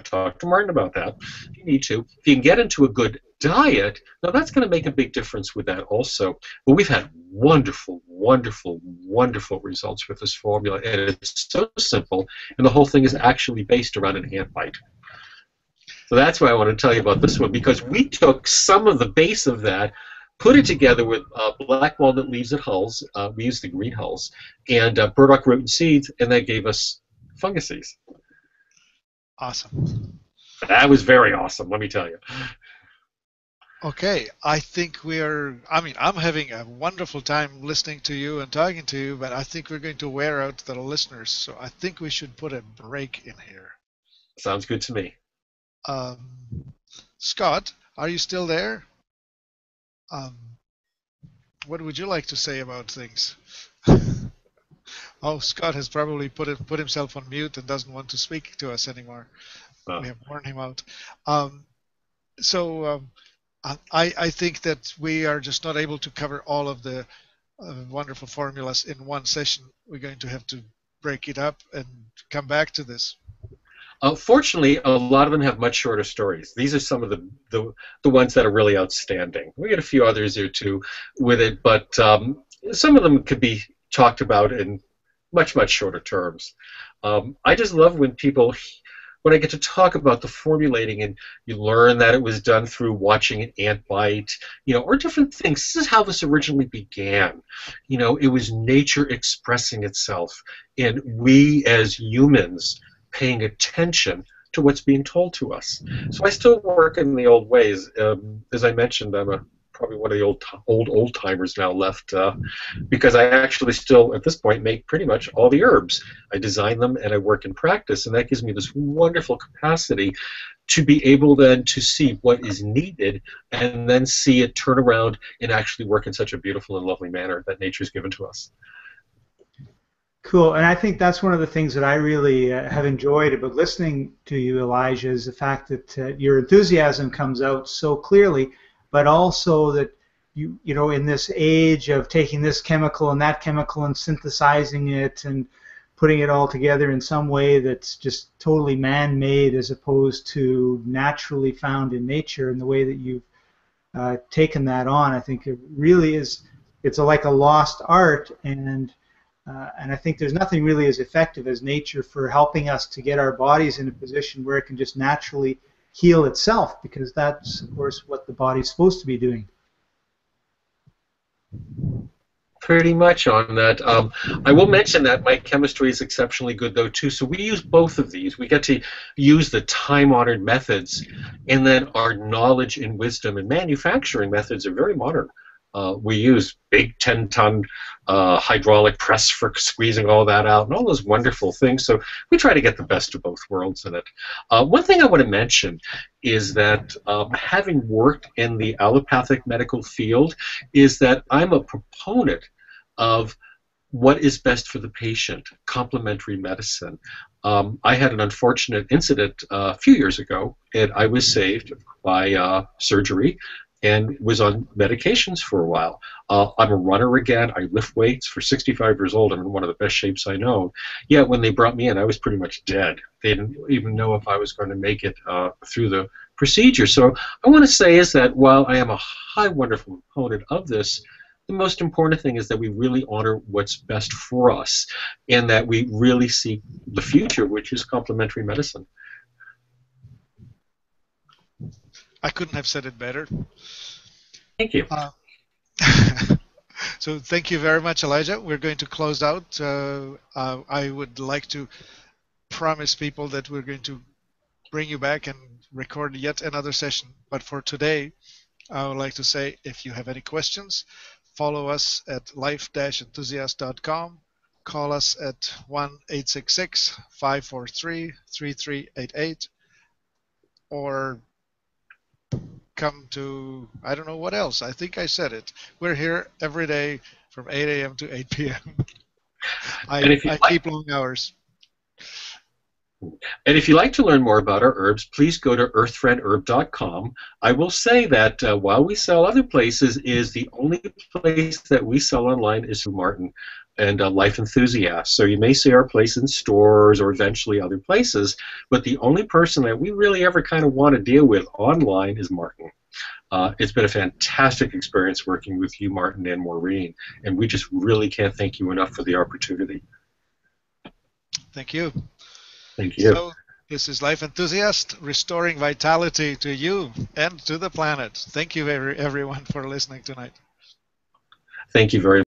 talk to Martin about that if you need to. If you can get into a good diet, now that's going to make a big difference with that also. But we've had wonderful, wonderful, wonderful results with this formula, and it's so simple, and the whole thing is actually based around an ant bite. So that's why I want to tell you about this one, because we took some of the base of that, put it together with black walnut leaves and hulls. We used the green hulls, and burdock root and seeds, and that gave us funguses. Awesome. That was very awesome, let me tell you. Okay, I think I'm having a wonderful time listening to you and talking to you, but I think we're going to wear out the listeners, so I think we should put a break in here. Sounds good to me. Scott, are you still there? What would you like to say about things? Oh, Scott has probably put himself on mute and doesn't want to speak to us anymore. We have worn him out. I think that we are just not able to cover all of the wonderful formulas in one session. We're going to have to break it up and come back to this. Fortunately, a lot of them have much shorter stories. These are some of the ones that are really outstanding. We got a few others here too with it, but some of them could be talked about in much, much shorter terms. I just love when I get to talk about the formulating and you learn that it was done through watching an ant bite, or different things. This is how this originally began. It was nature expressing itself, and we as humans paying attention to what's being told to us. So I still work in the old ways. As I mentioned, I'm probably one of the old timers now left, because I actually still at this point make pretty much all the herbs. I design them and I work in practice, and that gives me this wonderful capacity to be able then to see what is needed and then see it turn around and actually work in such a beautiful and lovely manner that nature's given to us. Cool, and I think that's one of the things that I really have enjoyed about listening to you, Elijah, is the fact that your enthusiasm comes out so clearly, but also that you in this age of taking this chemical and that chemical and synthesizing it and putting it all together in some way that's just totally man-made as opposed to naturally found in nature, and the way that you've taken that on, I think it really is. It's like a lost art, and I think there's nothing really as effective as nature for helping us to get our bodies in a position where it can just naturally heal itself, because that's, of course, what the body's supposed to be doing. Pretty much on that. I will mention that my chemistry is exceptionally good, though, too. So we use both of these. We get to use the time-honored methods, and then our knowledge and wisdom and manufacturing methods are very modern. We use big 10-ton hydraulic press for squeezing all that out and all those wonderful things. So we try to get the best of both worlds in it. One thing I want to mention is that having worked in the allopathic medical field is that I'm a proponent of what is best for the patient, complementary medicine. I had an unfortunate incident a few years ago, and I was saved by surgery and was on medications for a while. I'm a runner again. I lift weights. For 65 years old, I'm in one of the best shapes I know. Yet when they brought me in, I was pretty much dead. They didn't even know if I was going to make it through the procedure. So I want to say is that while I am a high, wonderful proponent of this, the most important thing is that we really honor what's best for us and that we really seek the future, which is complementary medicine. I couldn't have said it better. Thank you. So thank you very much, Elijah. We're going to close out. I would like to promise people that we're going to bring you back and record yet another session. But for today, I would like to say if you have any questions, follow us at life-enthusiast.com. Call us at 1-866-543-3388 or come to, I don't know what else. I think I said it. We're here every day from 8 a.m. to 8 p.m. I keep long hours. And if you'd like to learn more about our herbs, please go to earthfriendherb.com. I will say that while we sell other places, is the only place that we sell online is through Martin and Life Enthusiast. So you may see our place in stores or eventually other places, but the only person that we really ever kind of want to deal with online is Martin. It's been a fantastic experience working with you, Martin, and Maureen, and we just really can't thank you enough for the opportunity. Thank you. Thank you. So, this is Life Enthusiast, restoring vitality to you and to the planet. Thank you, everyone, for listening tonight. Thank you very much.